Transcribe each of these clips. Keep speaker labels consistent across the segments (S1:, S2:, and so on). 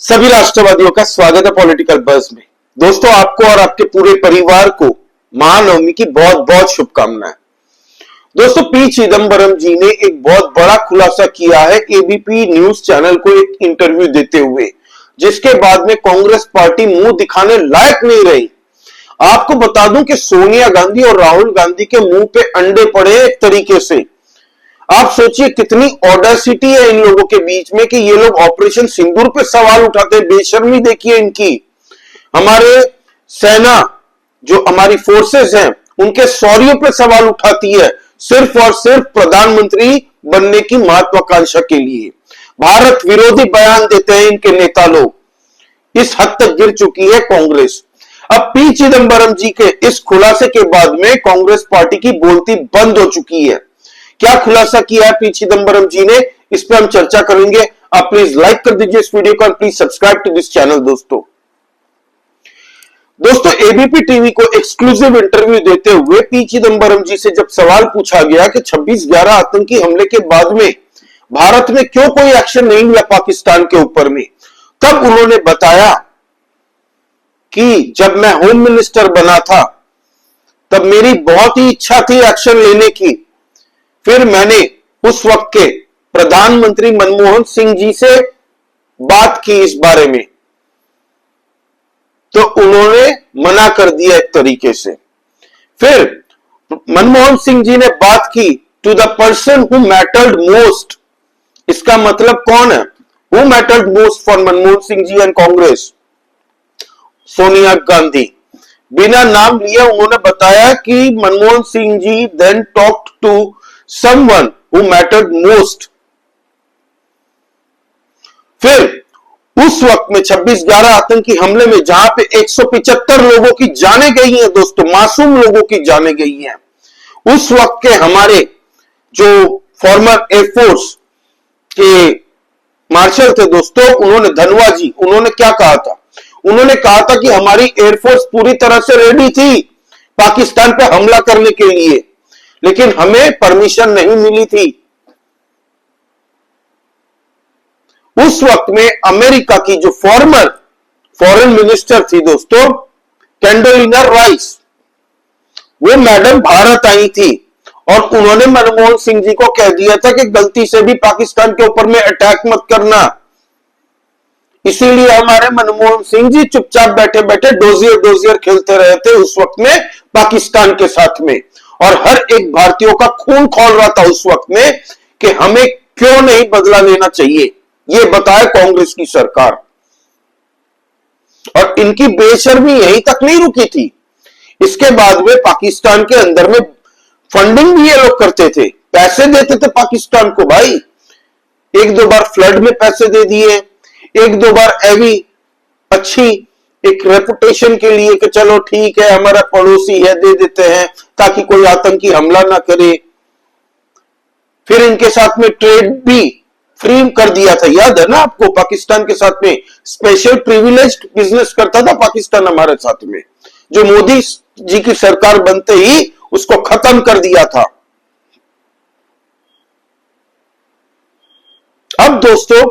S1: सभी राष्ट्रवादियों का स्वागत है पॉलिटिकल बज़ में। दोस्तों, आपको और आपके पूरे परिवार को महानवमी की बहुत बहुत शुभकामनाएं। दोस्तों, पी चिदंबरम जी ने एक बहुत बड़ा खुलासा किया है एबीपी न्यूज चैनल को एक इंटरव्यू देते हुए, जिसके बाद में कांग्रेस पार्टी मुंह दिखाने लायक नहीं रही। आपको बता दूं कि सोनिया गांधी और राहुल गांधी के मुंह पे अंडे पड़े एक तरीके से। आप सोचिए कितनी ऑडेसिटी है इन लोगों के बीच में कि ये लोग ऑपरेशन सिंदूर पे सवाल उठाते हैं। बेशर्मी देखिए इनकी। हमारे सेना जो हमारी फोर्सेस हैं उनके शौर्यों पे सवाल उठाती है सिर्फ और सिर्फ प्रधानमंत्री बनने की महत्वाकांक्षा के लिए। भारत विरोधी बयान देते हैं इनके नेता लोग। इस हद तक गिर चुकी है कांग्रेस। अब पी चिदंबरम जी के इस खुलासे के बाद में कांग्रेस पार्टी की बोलती बंद हो चुकी है। क्या खुलासा किया है पी चिदंबरम जी ने, इस पर हम चर्चा करेंगे। आप प्लीज लाइक कर दीजिए इस वीडियो को, please subscribe to this channel. दोस्तों, एबीपी टीवी को एक्सक्लूसिव इंटरव्यू देते हुए पी चिदंबरम जी से जब सवाल पूछा गया कि 26/11 आतंकी हमले के बाद में भारत ने क्यों कोई एक्शन नहीं लिया पाकिस्तान के ऊपर में, तब उन्होंने बताया कि जब मैं होम मिनिस्टर बना था तब मेरी बहुत ही इच्छा थी एक्शन लेने की। फिर मैंने उस वक्त के प्रधानमंत्री मनमोहन सिंह जी से बात की इस बारे में, तो उन्होंने मना कर दिया एक तरीके से। फिर मनमोहन सिंह जी ने बात की to the person who mattered most. इसका मतलब कौन है? Who mattered most for Manmohan Singh ji and Congress? Sonia Gandhi. बिना नाम लिए उन्होंने बताया कि Manmohan Singh ji then talked to someone who mattered most। फिर उस वक्त में 26/11 आतंकी हमले में जहां पे 175 लोगों की जाने गई हैं दोस्तों, मासूम लोगों की जाने गई हैं, उस वक्त के हमारे जो फॉर्मर एयरफोर्स के मार्शल थे दोस्तों, उन्होंने धनवा जी, उन्होंने क्या कहा था? उन्होंने कहा था कि हमारी एयरफोर्स पूरी तरह से रेडी थी पाकिस्तान पे हमला करने के लिए, लेकिन हमें परमिशन नहीं मिली थी। उस वक्त में अमेरिका की जो फॉर्मर फॉरेन मिनिस्टर थी दोस्तों, कैंडोलिना राइस, वो मैडम भारत आई थी और उन्होंने मनमोहन सिंह जी को कह दिया था कि गलती से भी पाकिस्तान के ऊपर में अटैक मत करना। इसीलिए हमारे मनमोहन सिंह जी चुपचाप बैठे बैठे डोजियर खेलते रहे थे उस वक्त में पाकिस्तान के साथ में, और हर एक भारतीयों का खून खौल रहा था उस वक्त में कि हमें क्यों नहीं बदला लेना चाहिए। यह बताए कांग्रेस की सरकार। और इनकी बेशर्मी यहीं तक नहीं रुकी थी। इसके बाद में पाकिस्तान के अंदर में फंडिंग भी ये लोग करते थे, पैसे देते थे पाकिस्तान को। भाई, एक दो बार फ्लड में पैसे दे दिए, एक दो बार ऐवी अच्छी एक रेपुटेशन के लिए कि चलो ठीक है हमारा पड़ोसी है, दे देते हैं ताकि कोई आतंकी हमला ना करे। फिर इनके साथ में ट्रेड भी फ्री कर दिया था, याद है ना आपको? पाकिस्तान के साथ में स्पेशल प्रिविलेज्ड बिजनेस करता था पाकिस्तान हमारे साथ में, जो मोदी जी की सरकार बनते ही उसको खत्म कर दिया था। अब दोस्तों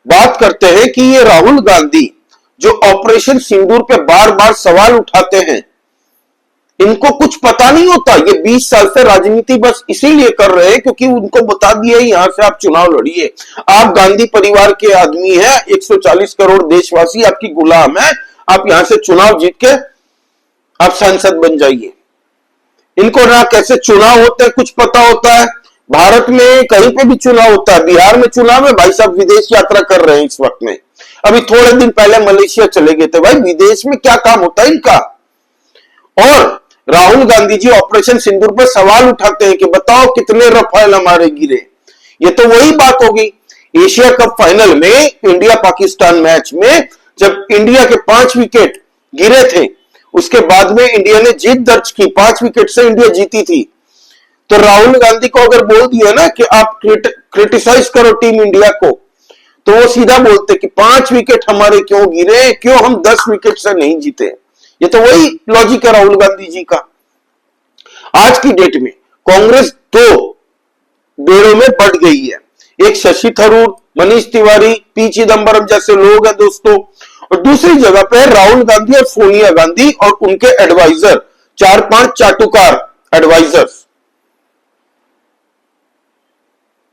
S1: बात करते हैं कि ये राहुल गांधी जो ऑपरेशन सिंदूर पे बार बार सवाल उठाते हैं, इनको कुछ पता नहीं होता। ये 20 साल से राजनीति बस इसीलिए कर रहे हैं क्योंकि उनको बता दिया यहां से आप चुनाव लड़िए, आप गांधी परिवार के आदमी हैं, 140 करोड़ देशवासी आपकी गुलाम है, आप यहां से चुनाव जीत के आप सांसद बन जाइए। इनको ना कैसे चुनाव होते हैं कुछ पता होता है। भारत में कहीं पे भी चुनाव होता है, बिहार में चुनाव है, भाई साहब विदेश यात्रा कर रहे हैं इस वक्त में। अभी थोड़े दिन पहले मलेशिया चले गए थे। भाई, विदेश में क्या काम होता है इनका? और राहुल गांधी जी ऑपरेशन सिंदूर पर सवाल उठाते हैं कि बताओ कितने रफाल हमारे गिरे। ये तो वही बात होगी एशिया कप फाइनल में इंडिया पाकिस्तान मैच में, जब इंडिया के 5 विकेट गिरे थे, उसके बाद में इंडिया ने जीत दर्ज की, 5 विकेट से इंडिया जीती थी। तो राहुल गांधी को अगर बोल दिया ना कि आप क्रिटिसाइज करो टीम इंडिया को, तो वो सीधा बोलते कि 5 विकेट हमारे क्यों गिरे, क्यों हम 10 विकेट से नहीं जीते। ये तो वही लॉजिक है राहुल गांधी जी का। आज की डेट में कांग्रेस 2 बेड़ों में बढ़ गई है। एक शशि थरूर, मनीष तिवारी, पी चिदंबरम जैसे लोग हैं दोस्तों, और दूसरी जगह पे राहुल गांधी और सोनिया गांधी और उनके एडवाइजर, 4-5 चाटुकार एडवाइजर्स,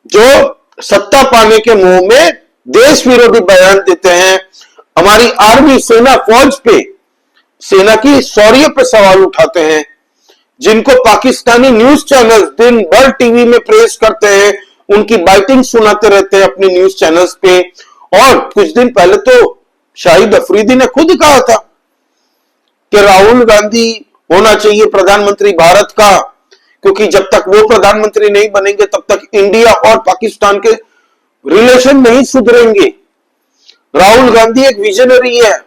S1: जो सत्ता पाने के मुंह में देश विरोधी बयान देते हैं, हमारी आर्मी, सेना, फौज पे, सेना की शौर्य पे सवाल उठाते हैं, जिनको पाकिस्तानी न्यूज चैनल्स दिन भर टीवी में प्रेस करते हैं, उनकी बाइटिंग सुनाते रहते हैं अपने न्यूज चैनल्स पे। और कुछ दिन पहले तो शाहिद अफरीदी ने खुद कहा था कि राहुल गांधी होना चाहिए प्रधानमंत्री भारत का, क्योंकि जब तक वो प्रधानमंत्री नहीं बनेंगे तब तक इंडिया और पाकिस्तान के रिलेशन नहीं सुधरेंगे। राहुल गांधी एक विजनरी है,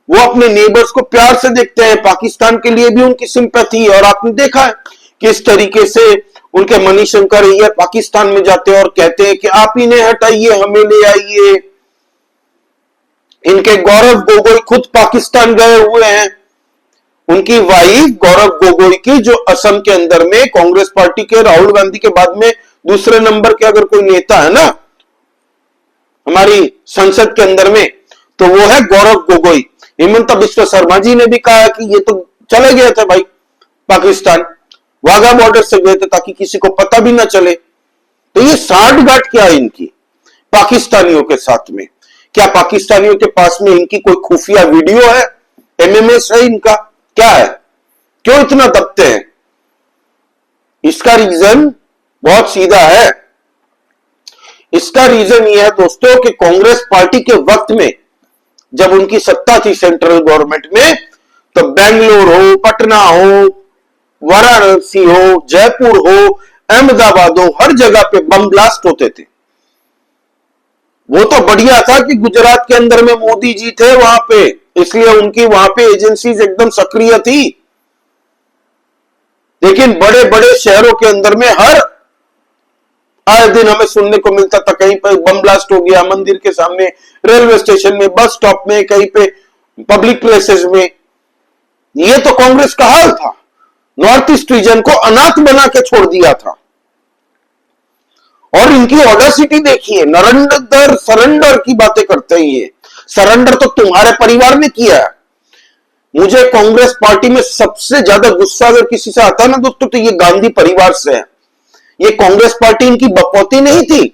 S1: वो अपने नेबर्स को प्यार से देखते हैं, पाकिस्तान के लिए भी उनकी सिंपैथी है। और आपने देखा है कि इस तरीके से उनके मणिशंकर अय्यर पाकिस्तान में जाते हैं और कहते हैं कि आप इन्हें हटाइए, हमें ले आइए। इनके गौरव गोगोई खुद पाकिस्तान गए हुए हैं, उनकी वाइफ गौरव गोगोई की, जो असम के अंदर में कांग्रेस पार्टी के राहुल गांधी के बाद में दूसरे नंबर के अगर कोई नेता है ना हमारी संसद के अंदर में, तो वो है गौरव गोगोई। हेमंत बिश्व शर्मा जी ने भी कहा कि ये तो चले गए थे भाई पाकिस्तान, वाघा बॉर्डर से गए थे ताकि किसी को पता भी ना चले। तो ये साठगांठ क्या है इनकी पाकिस्तानियों के साथ में? क्या पाकिस्तानियों के पास में इनकी कोई खुफिया वीडियो है, एमएमएस है इनका, क्या है? क्यों इतना दबते हैं? इसका रीजन बहुत सीधा है। इसका रीजन यह है दोस्तों कि कांग्रेस पार्टी के वक्त में जब उनकी सत्ता थी सेंट्रल गवर्नमेंट में, तो बेंगलोर हो, पटना हो, वाराणसी हो, जयपुर हो, अहमदाबाद हो, हर जगह पे बम ब्लास्ट होते थे। वो तो बढ़िया था कि गुजरात के अंदर में मोदी जी थे वहां पे, इसलिए उनकी वहां पे एजेंसीज एकदम सक्रिय थी। लेकिन बड़े बड़े शहरों के अंदर में हर आए दिन हमें सुनने को मिलता था कहीं पर बम ब्लास्ट हो गया, मंदिर के सामने, रेलवे स्टेशन में, बस स्टॉप में, कहीं पे पब्लिक प्लेसेस में। ये तो कांग्रेस का हाल था। नॉर्थ ईस्ट रीजन को अनाथ बना के छोड़ दिया था। और इनकी ऑडेसिटी देखिए, नरेंद्र सरेंडर की बातें करते हैं। ये सरेंडर तो तुम्हारे परिवार ने किया है। मुझे कांग्रेस पार्टी में सबसे ज्यादा गुस्सा अगर किसी से आता है ना दोस्तों, तो ये गांधी परिवार से है। ये कांग्रेस पार्टी इनकी बपौती नहीं थी।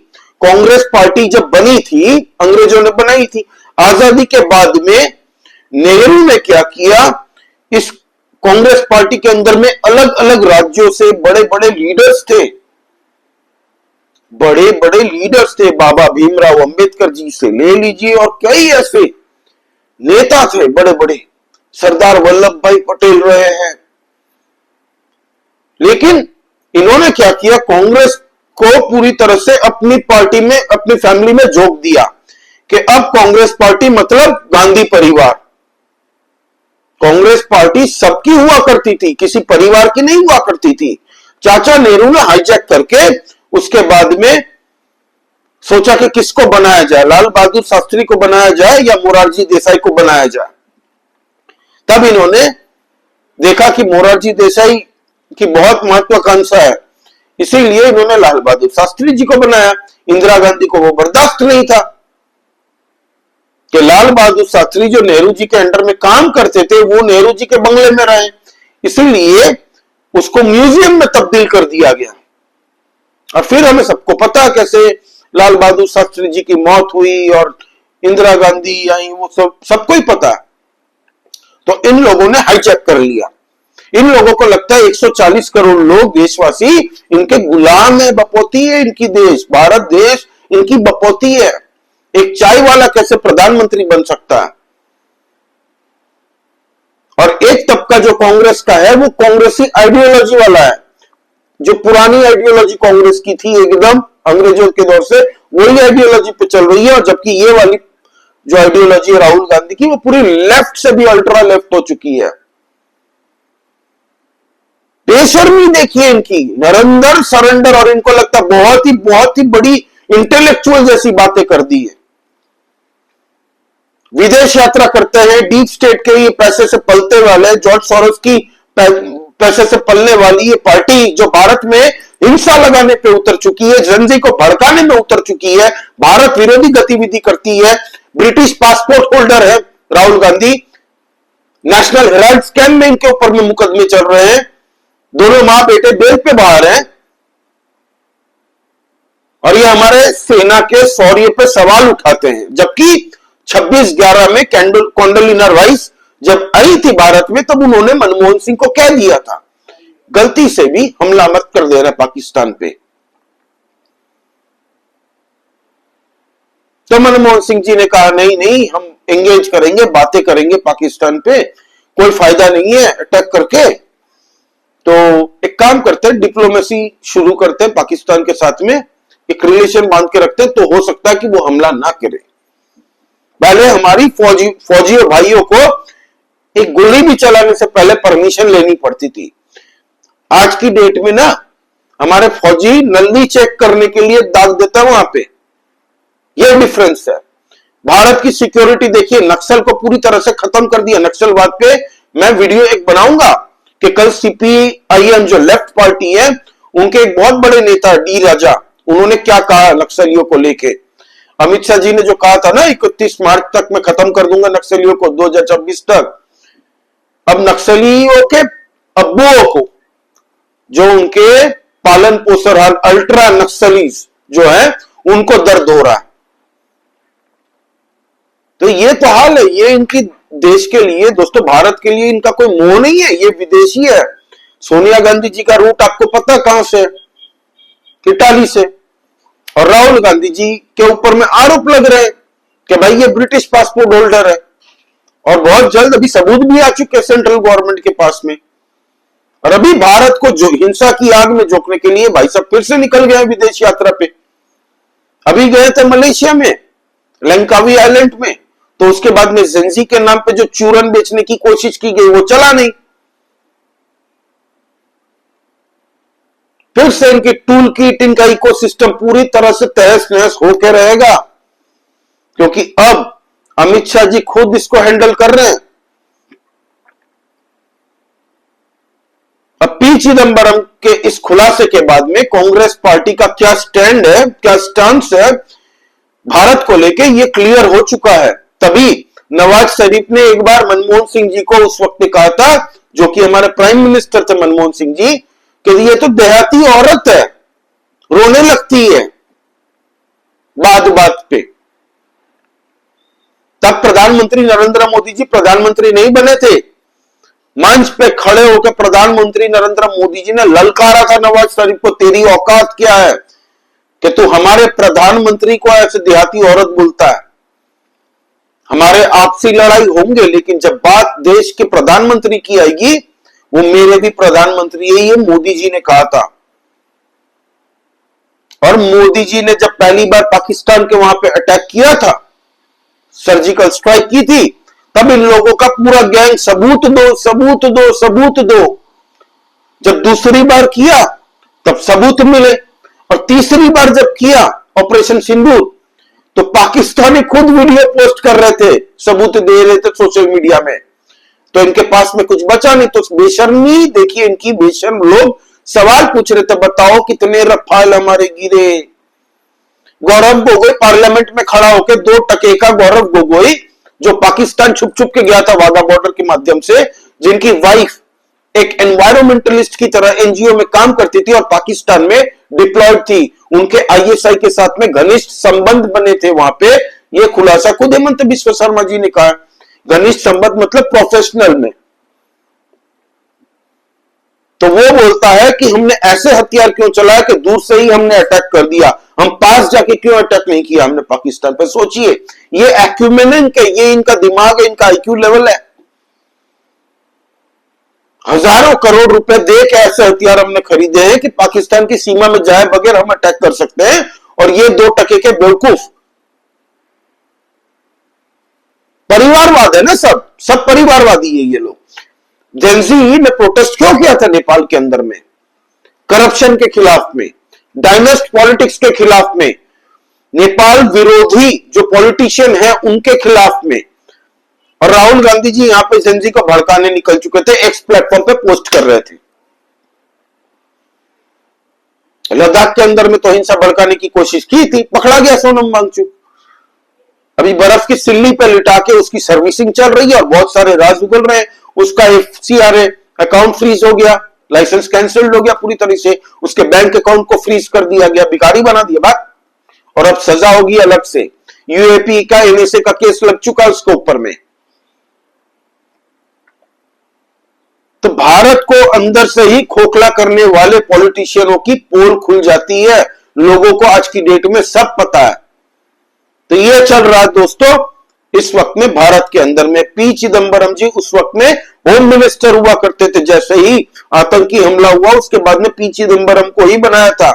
S1: कांग्रेस पार्टी जब बनी थी, अंग्रेजों ने बनाई थी। आजादी के बाद में नेहरू ने क्या किया, इस कांग्रेस पार्टी के अंदर में अलग अलग राज्यों से बड़े बड़े लीडर्स थे, बड़े बड़े लीडर्स थे। बाबा भीमराव अंबेडकर जी से ले लीजिए, और कई ऐसे नेता थे बड़े बड़े, सरदार वल्लभ भाई पटेल रहे हैं। लेकिन इन्होंने क्या किया, कांग्रेस को पूरी तरह से अपनी पार्टी में, अपनी फैमिली में झोंक दिया कि अब कांग्रेस पार्टी मतलब गांधी परिवार। कांग्रेस पार्टी सबकी हुआ करती थी, किसी परिवार की नहीं हुआ करती थी। चाचा नेहरू ने हाईजैक करके उसके बाद में सोचा कि किसको बनाया जाए, लाल बहादुर शास्त्री को बनाया जाए या मोरारजी देसाई को बनाया जाए। तब इन्होंने देखा कि मोरारजी देसाई की बहुत महत्वाकांक्षा है, इसीलिए इन्होंने लाल बहादुर शास्त्री जी को बनाया। इंदिरा गांधी को वो बर्दाश्त नहीं था कि लाल बहादुर शास्त्री जो नेहरू जी के अंडर में काम करते थे वो नेहरू जी के बंगले में रहे, इसीलिए उसको म्यूजियम में तब्दील कर दिया गया। और फिर हमें सबको पता कैसे लाल बहादुर शास्त्री जी की मौत हुई और इंदिरा गांधी आई, वो सबको ही पता है। तो इन लोगों ने हाईजैक कर लिया। इन लोगों को लगता है 140 करोड़ लोग देशवासी इनके गुलाम है, बपौती है इनकी देश, भारत देश इनकी बपौती है। एक चाय वाला कैसे प्रधानमंत्री बन सकता है? और एक तबका जो कांग्रेस का है वो कांग्रेसी आइडियोलॉजी वाला है, जो पुरानी आइडियोलॉजी कांग्रेस की थी एकदम अंग्रेजों के दौर से, वही आइडियोलॉजी पे चल रही है। और जबकि ये वाली जो आइडियोलॉजी है राहुल गांधी की, वो पूरी लेफ्ट से भी अल्ट्रा लेफ्ट हो चुकी है। बेशर्मी देखिए इनकी, नरेंद्र सरेंडर, और इनको लगता बहुत ही बड़ी इंटेलेक्चुअल जैसी बातें कर दी है। विदेश यात्रा करते हैं, डीप स्टेट के ये पैसे से पलते वाले, जॉर्ज सोरोस की पैसे से पलने वाली ये पार्टी जो भारत में हिंसा लगाने पे उतर चुकी है, जनजी को भड़काने में उतर चुकी है, भारत विरोधी गतिविधि करती है, ब्रिटिश पासपोर्ट होल्डर है Rahul Gandhi, national Herald scam में इनके ऊपर में मुकदमे चल रहे हैं, दोनों मां बेटे बेल पे बाहर हैं, और ये हमारे सेना के शौर्य पे सवाल उठाते हैं। जबकि 26/11 में कोंडोलिना राइस जब आई थी भारत में, तब उन्होंने मनमोहन सिंह को कह दिया था गलती से भी हमला मत कर देना पाकिस्तान पे। तो मनमोहन सिंह जी ने कहा नहीं नहीं, हम एंगेज करेंगे, बातें करेंगे पाकिस्तान पे, कोई फायदा नहीं है अटैक करके, तो एक काम करते हैं, डिप्लोमेसी शुरू करते हैं पाकिस्तान के साथ में, एक रिलेशन बांध के रखते हैं, तो हो सकता है कि वो हमला ना करे। पहले हमारी फौजी और भाइयों को एक गोली भी चलाने से पहले परमिशन लेनी पड़ती थी। आज की डेट में ना हमारे फौजी नल्ली चेक करने के लिए दाग देता है वहां पे, यह डिफरेंस है। भारत की सिक्योरिटी देखिए, नक्सल को पूरी तरह से खत्म कर दिया। नक्सलवाद पे मैं वीडियो एक बनाऊंगा कि कल सीपीआईएम जो लेफ्ट पार्टी है, उनके एक बहुत बड़े नेता डी राजा, उन्होंने क्या कहा नक्सलियों को लेके। अमित शाह जी ने जो कहा था ना 31 मार्च तक मैं खत्म कर दूंगा नक्सलियों को, 2026 तक, अब नक्सलियों के अब्बुओं को, जो उनके पालन पोषण अल्ट्रा नक्सलीज जो है, उनको दर्द हो रहा है। तो ये तो हाल है, ये इनकी देश के लिए, दोस्तों भारत के लिए इनका कोई मोह नहीं है, ये विदेशी है। सोनिया गांधी जी का रूट आपको पता कहां से, इटाली से, और राहुल गांधी जी के ऊपर में आरोप लग रहे हैं कि भाई ये ब्रिटिश पासपोर्ट होल्डर है, और बहुत जल्द अभी सबूत भी आ चुके हैं सेंट्रल गवर्नमेंट के पास में। और अभी भारत को जो हिंसा की आग में झोंकने के लिए भाई साहब फिर से निकल गए विदेश यात्रा पे। अभी गए थे मलेशिया में, लंकावी आइलैंड में, तो उसके बाद में जेंजी के नाम पे जो चूरन बेचने की कोशिश की गई वो चला नहीं। फिर से इनकी टूल किट, इनका इकोसिस्टम पूरी तरह से तहस नहस होकर रहेगा, क्योंकि अब अमित शाह जी खुद इसको हैंडल कर रहे हैं। अब पी चिदंबरम के इस खुलासे के बाद में कांग्रेस पार्टी का क्या स्टैंड है, क्या स्टांस है भारत को लेके, ये क्लियर हो चुका है। तभी नवाज शरीफ ने एक बार मनमोहन सिंह जी को उस वक्त कहा था, जो कि हमारे प्राइम मिनिस्टर थे मनमोहन सिंह जी, कि ये तो देहाती औरत है, रोने लगती है बात बात पे। तब प्रधानमंत्री नरेंद्र मोदी जी प्रधानमंत्री नहीं बने थे, मंच पे खड़े होकर प्रधानमंत्री नरेंद्र मोदी जी ने ललकारा था नवाज शरीफ को, तेरी औकात क्या है कि तू हमारे प्रधानमंत्री को ऐसे देहाती औरत बोलता है। हमारे आपसी लड़ाई होंगे, लेकिन जब बात देश के प्रधानमंत्री की आएगी, वो मेरे भी प्रधानमंत्री है, ये मोदी जी ने कहा था। और मोदी जी ने जब पहली बार पाकिस्तान के वहां पे अटैक किया था, सर्जिकल स्ट्राइक की थी, तब इन लोगों का पूरा गैंग सबूत दो सबूत दो सबूत दो। जब दूसरी बार किया तब सबूत मिले, और तीसरी बार जब किया ऑपरेशन सिंदूर, तो पाकिस्तानी खुद वीडियो पोस्ट कर रहे थे, सबूत दे रहे थे सोशल मीडिया में, तो इनके पास में कुछ बचा नहीं। तो बेशर्मी देखिए इनकी, बेशर्म लोग सवाल पूछ रहे थे, बताओ कितने रफाल हमारे गिरे। गौरव गोगोई पार्लियामेंट में खड़ा होकर 2 टके का गौरव गोगोई, जो पाकिस्तान छुप छुप के गया था वाघा बॉर्डर के माध्यम से, जिनकी वाइफ एक एनवायरमेंटलिस्ट की तरह एनजीओ में काम करती थी और पाकिस्तान में डिप्लॉयड थी, उनके आईएसआई के साथ में घनिष्ठ संबंध बने थे वहां पे। यह खुलासा खुद हेमंत बिस्वा शर्मा जी ने कहा, घनिष्ठ संबंध मतलब प्रोफेशनल में। तो वो बोलता है कि हमने ऐसे हथियार क्यों चलाया कि दूर से ही हमने अटैक कर दिया, हम पास जाके क्यों अटैक नहीं किया हमने पाकिस्तान पर। सोचिए, ये एक्यूमेनिक है, ये इनका दिमाग है, इनका आईक्यू लेवल है। हजारों करोड़ रुपए दे के ऐसे हथियार हमने खरीदे हैं कि पाकिस्तान की सीमा में जाए बगैर हम अटैक कर सकते हैं, और ये 2 टके के बेवकूफ। परिवारवाद है ना, सब परिवारवादी है ये लोग। जेंजी ने प्रोटेस्ट क्यों किया था नेपाल के अंदर में? करप्शन के खिलाफ में, डायनेस्ट पॉलिटिक्स के खिलाफ में, नेपाल विरोधी जो पॉलिटिशियन है उनके खिलाफ में। और राहुल गांधी जी यहां पे जेंजी को भड़काने निकल चुके थे, एक्स प्लेटफॉर्म पे पोस्ट कर रहे थे। लद्दाख के अंदर में तो हिंसा भड़काने की कोशिश की थी, पकड़ा गया सोनम वांगचुक। अभी बर्फ की सिल्ली पे लिटा के उसकी सर्विसिंग चल रही है और बहुत सारे राज उगल रहे हैं। उसका FCRA अकाउंट फ्रीज हो गया, लाइसेंस कैंसिल्ड हो गया पूरी तरह से, उसके बैंक अकाउंट को फ्रीज कर दिया गया, भिखारी बना दिया बात। और अब सजा होगी अलग से, UAP का NSA का केस लग चुका है उसके ऊपर में। तो भारत को अंदर से ही खोखला करने वाले पॉलिटिशियनों की पोल खुल जाती है। लोगों को आज की डेट में सब पता है। तो ये चल रहा है दोस्तों इस वक्त में भारत के अंदर में। पी चिदंबरम जी उस वक्त में होम मिनिस्टर हुआ करते थे। जैसे ही आतंकी हमला हुआ उसके बाद में पी चिदंबरम को ही बनाया था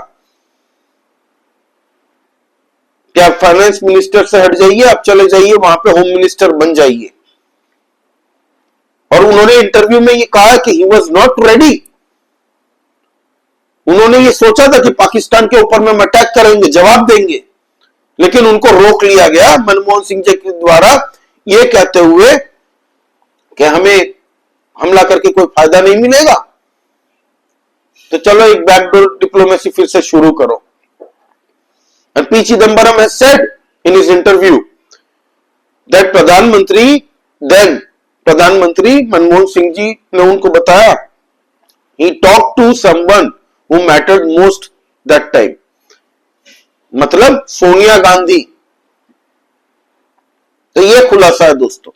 S1: कि आप फाइनेंस मिनिस्टर से हट जाइए, आप चले जाइए वहां पे होम मिनिस्टर बन जाइए। और उन्होंने इंटरव्यू में ये कहा कि ही वॉज नॉट रेडी। उन्होंने ये सोचा था कि पाकिस्तान के ऊपर में अटैक करेंगे, जवाब देंगे, लेकिन उनको रोक लिया गया मनमोहन सिंह जी के द्वारा, ये कहते हुए कि हमें हमला करके कोई फायदा नहीं मिलेगा, तो चलो एक बैकडोर डिप्लोमेसी फिर से शुरू करो। And P. Chidambaram has said in his interview that प्रधानमंत्री मनमोहन सिंह जी ने उनको बताया he talked to someone who mattered most that time, मतलब सोनिया गांधी। तो ये खुलासा है दोस्तों।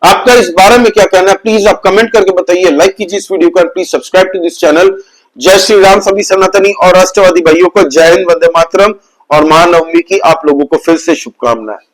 S1: आपका इस बारे में क्या कहना है प्लीज आप कमेंट करके बताइए, लाइक कीजिए इस वीडियो को, please subscribe to this channel. जय श्री राम सभी सनातनी और राष्ट्रवादी भाइयों को, जय हिंद, वंदे मातरम और महानवमी की आप लोगों को फिर से शुभकामनाएं।